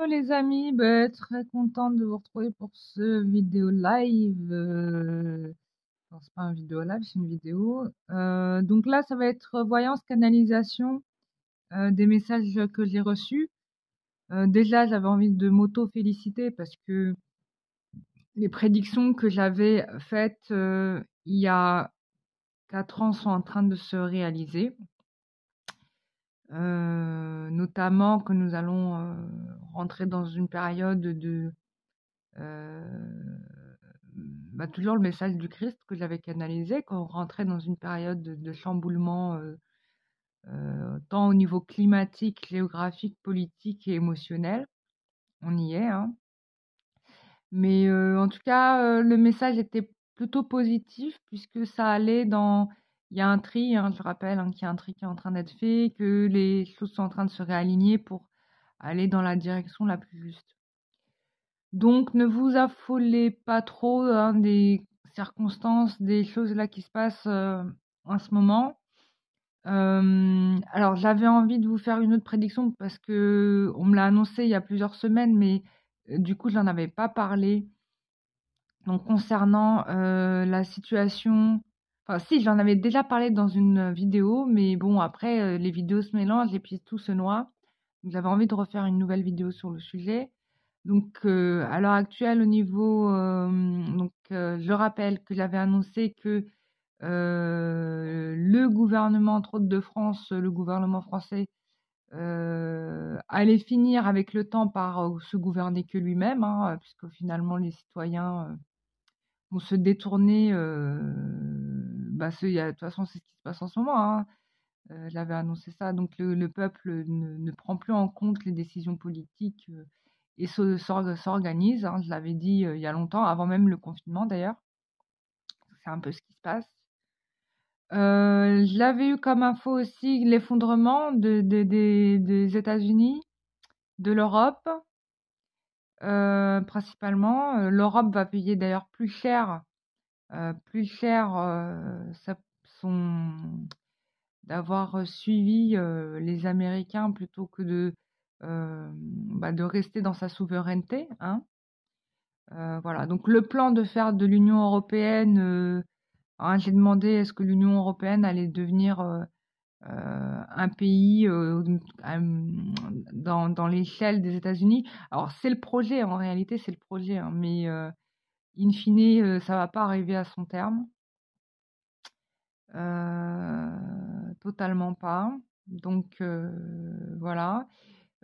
Les amis, très contente de vous retrouver pour ce vidéo live. Non, c'est pas un vidéo live, c'est une vidéo. Donc là, ça va être voyance, canalisation des messages que j'ai reçus. Déjà, j'avais envie de m'auto-féliciter parce que les prédictions que j'avais faites il y a 4 ans sont en train de se réaliser. Notamment que nous allons rentrer dans une période de toujours le message du Christ que j'avais canalisé, qu'on rentrait dans une période de chamboulement, tant au niveau climatique, géographique, politique et émotionnel. On y est, hein. Mais en tout cas, le message était plutôt positif puisque ça allait dans il y a un tri, hein, je rappelle, hein, qu'il y a un tri qui est en train d'être fait, que les choses sont en train de se réaligner pour aller dans la direction la plus juste. Donc ne vous affolez pas trop, hein, des circonstances, des choses là qui se passent, en ce moment. Alors j'avais envie de vous faire une autre prédiction parce qu'on me l'a annoncé il y a plusieurs semaines, mais du coup, j'en avais pas parlé. Donc concernant, la situation enfin si, j'en avais déjà parlé dans une vidéo, mais bon après, les vidéos se mélangent et puis tout se noie. Donc j'avais envie de refaire une nouvelle vidéo sur le sujet. Donc à l'heure actuelle, au niveau, je rappelle que j'avais annoncé que, le gouvernement, entre autres de France, le gouvernement français, allait finir avec le temps par, se gouverner que lui-même, hein, puisque finalement les citoyens, vont se détourner, il y a de toute façon, c'est ce qui se passe en ce moment, hein. J'avais annoncé ça, donc le peuple ne prend plus en compte les décisions politiques, et s'organise, hein. Je l'avais dit, il y a longtemps, avant même le confinement d'ailleurs. C'est un peu ce qui se passe. Je l'avais eu comme info aussi l'effondrement des États-Unis, de l'Europe, principalement. L'Europe va payer d'ailleurs plus cher, son d'avoir suivi les Américains plutôt que de rester dans sa souveraineté, hein. Voilà, donc le plan de faire de l'Union européenne, hein, j'ai demandé est-ce que l'Union européenne allait devenir un pays dans l'échelle des États-Unis. Alors c'est le projet, en réalité c'est le projet, hein, mais in fine, ça va pas arriver à son terme. Totalement pas. Donc voilà.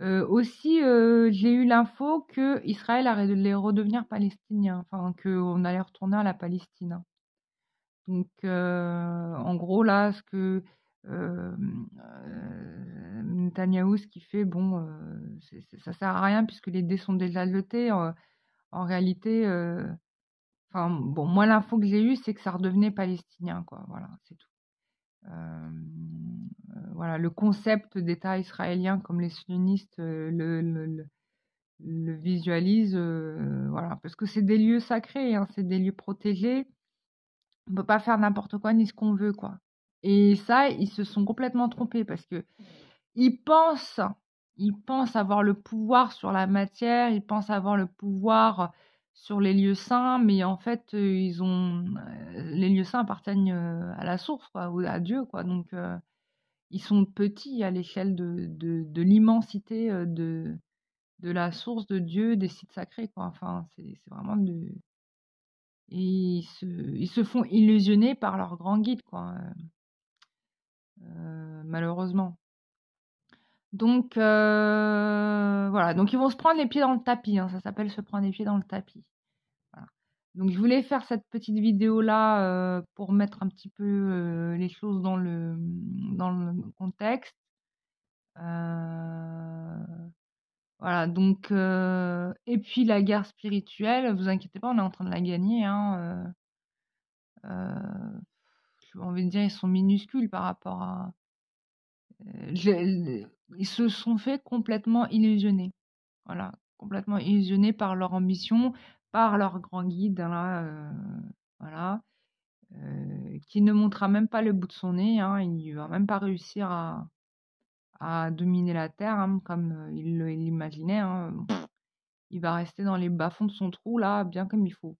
Aussi, j'ai eu l'info qu'Israël allait redevenir palestinien, enfin qu'on allait retourner à la Palestine, hein. Donc en gros là, ce que, Netanyahou, ce qu'il fait, bon, ça sert à rien puisque les dés sont déjà jetés. En réalité, enfin bon, moi l'info que j'ai eue, c'est que ça redevenait palestinien, quoi. Voilà, c'est tout. Voilà, le concept d'État israélien comme les sionistes le visualisent, voilà, parce que c'est des lieux sacrés, hein, c'est des lieux protégés. On peut pas faire n'importe quoi ni ce qu'on veut, quoi. Et ça, ils se sont complètement trompés parce que ils pensent, ils pensent avoir le pouvoir sur la matière, ils pensent avoir le pouvoir sur les lieux saints, mais en fait, les lieux saints appartiennent à la source, quoi, ou à Dieu, quoi. Donc, ils sont petits à l'échelle de l'immensité de la source de Dieu, des sites sacrés, quoi. Enfin, c'est vraiment de. Et ils se font illusionner par leur grand guide, quoi, malheureusement. Donc, voilà. Donc, ils vont se prendre les pieds dans le tapis, hein. Ça s'appelle se prendre les pieds dans le tapis. Voilà. Donc, je voulais faire cette petite vidéo-là pour mettre un petit peu les choses dans le contexte. Voilà, donc, et puis la guerre spirituelle, vous inquiétez pas, on est en train de la gagner, hein. J'ai envie de dire, ils sont minuscules par rapport à. Ils se sont fait complètement illusionner. Voilà, complètement illusionnés par leur ambition, par leur grand guide, hein, là, voilà, qui ne montrera même pas le bout de son nez, hein, il va même pas réussir à dominer la Terre, hein, comme il l'imaginait, hein. Il va rester dans les bas-fonds de son trou, là, bien comme il faut.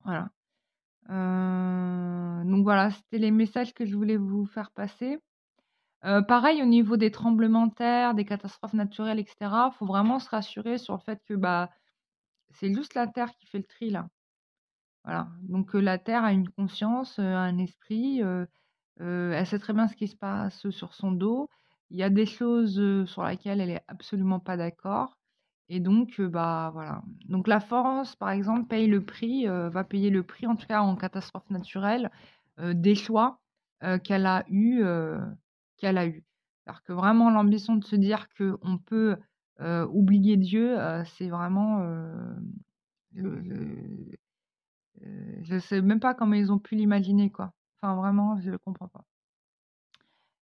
Voilà. Donc voilà, c'était les messages que je voulais vous faire passer. Pareil au niveau des tremblements de terre, des catastrophes naturelles, et cetera, faut vraiment se rassurer sur le fait que, bah, c'est juste la Terre qui fait le tri, là. Voilà. Donc la Terre a une conscience, un esprit, elle sait très bien ce qui se passe sur son dos. Il y a des choses, sur lesquelles elle est absolument pas d'accord et donc bah, voilà. Donc la France, par exemple, paye le prix, va payer le prix, en tout cas en catastrophe naturelle, des choix, qu'elle a eu, qu'elle a eu. Alors que vraiment l'ambition de se dire qu'on peut, oublier Dieu, c'est vraiment, le je sais même pas comment ils ont pu l'imaginer, quoi. Enfin, vraiment, je le comprends pas.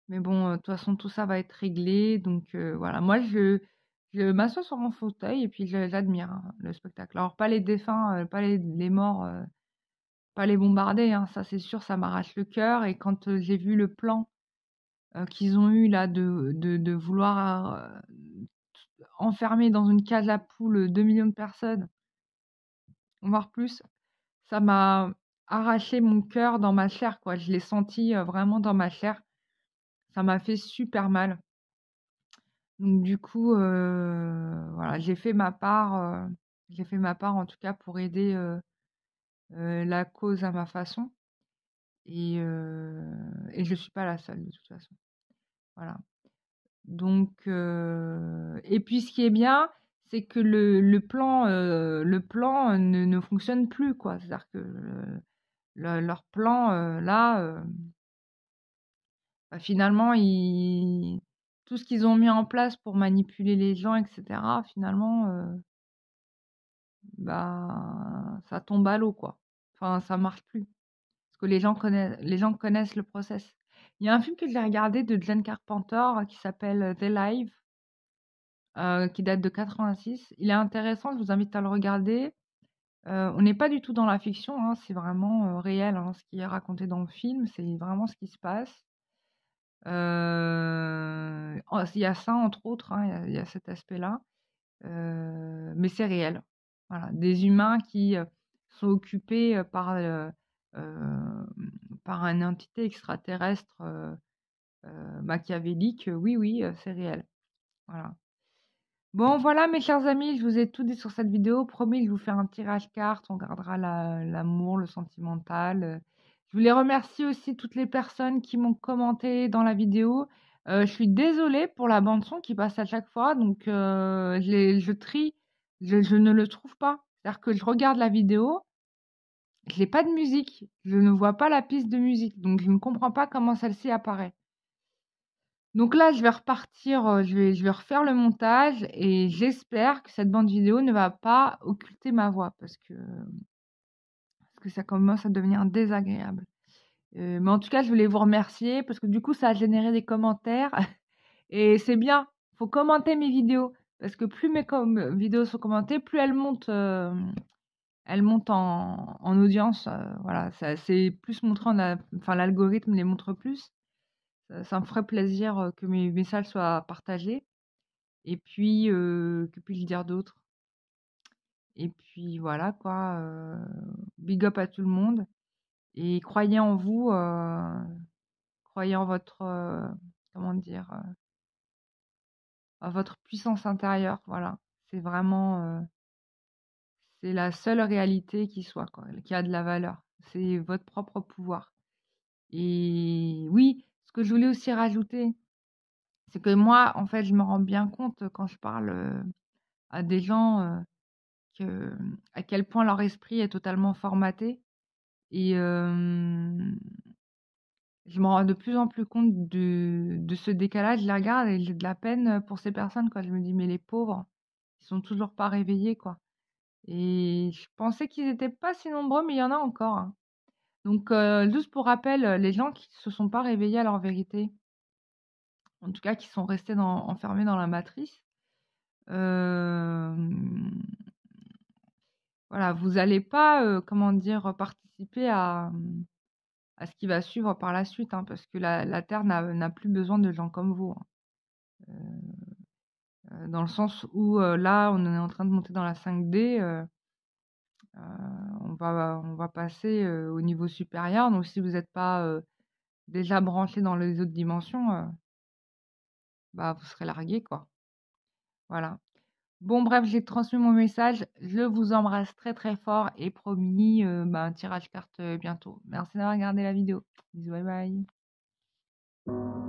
Mais bon, de toute façon, tout ça va être réglé, donc voilà. Moi, je m'assois sur mon fauteuil et puis j'admire, hein, le spectacle. Alors pas les défunts, pas les morts, pas les bombarder, hein, ça c'est sûr, ça m'arrache le cœur et quand, j'ai vu le plan, qu'ils ont eu là de vouloir, enfermer dans une cage à poules, 2 millions de personnes, voire plus. Ça m'a arraché mon cœur dans ma chair, quoi. Je l'ai senti, vraiment dans ma chair. Ça m'a fait super mal. Donc du coup, voilà, j'ai fait ma part en tout cas pour aider, la cause à ma façon et je suis pas la seule de toute façon. Voilà. Donc et puis ce qui est bien, c'est que le plan, ne fonctionne plus, quoi. C'est-à-dire que leur plan, là, bah, finalement, tout ce qu'ils ont mis en place pour manipuler les gens, et cetera, finalement, bah, ça tombe à l'eau, quoi. Enfin, ça marche plus. Parce que les gens connaissent le process. Il y a un film que j'ai regardé de John Carpenter qui s'appelle The Live, qui date de 86. Il est intéressant, je vous invite à le regarder. On n'est pas du tout dans la fiction, hein, c'est vraiment réel, hein, ce qui est raconté dans le film, c'est vraiment ce qui se passe. Il y a ça entre autres, hein, il y a cet aspect-là, mais c'est réel. Voilà, des humains qui, sont occupés, par une entité extraterrestre, machiavélique, oui, oui, c'est réel. Voilà. Bon, voilà mes chers amis, je vous ai tout dit sur cette vidéo. Promis, je vous fais un tirage carte, on gardera l'amour, le sentimental. Je voulais remercier aussi toutes les personnes qui m'ont commenté dans la vidéo. Je suis désolée pour la bande son qui passe à chaque fois, donc je trie, je ne le trouve pas. C'est-à-dire que je regarde la vidéo, je n'ai pas de musique, je ne vois pas la piste de musique, donc je ne comprends pas comment celle-ci apparaît. Donc là, je vais repartir, je vais refaire le montage et j'espère que cette bande vidéo ne va pas occulter ma voix parce que ça commence à devenir désagréable. Mais en tout cas, je voulais vous remercier parce que du coup, ça a généré des commentaires et c'est bien. Faut commenter mes vidéos parce que plus mes vidéos sont commentées, plus elles montent en audience. Voilà, c'est plus montré enfin, l'algorithme les montre plus. Ça me ferait plaisir que mes messages soient partagés. Et puis, que puis-je dire d'autre? Et puis voilà quoi, big up à tout le monde et croyez en vous, croyez en votre, comment dire? À votre puissance intérieure, voilà. C'est vraiment, c'est la seule réalité qui soit quoi, qui a de la valeur. C'est votre propre pouvoir. Et oui, ce que je voulais aussi rajouter, c'est que moi, en fait, je me rends bien compte quand je parle, à des gens, à quel point leur esprit est totalement formaté et je me rends de plus en plus compte de ce décalage. Je les regarde et j'ai de la peine, pour ces personnes, quoi. Je me dis: «Mais les pauvres, ils sont toujours pas réveillés, quoi» et je pensais qu'ils étaient pas si nombreux, mais il y en a encore, hein. Donc juste pour rappel, les gens qui se sont pas réveillés à leur vérité, en tout cas qui sont restés enfermés dans la matrice, hem voilà, vous allez pas, comment dire? Participer à ce qui va suivre par la suite, hein, parce que la terre n'a plus besoin de gens comme vous, hein. dans le sens où là, on est en train de monter dans la 5D, on va passer au niveau supérieur. Donc, si vous n'êtes pas déjà branché dans les autres dimensions, bah, vous serez largué, quoi. Voilà. Bon, bref, j'ai transmis mon message. Je vous embrasse très très fort et promis, bah, un tirage carte bientôt. Merci d'avoir regardé la vidéo. Bisous, bye bye.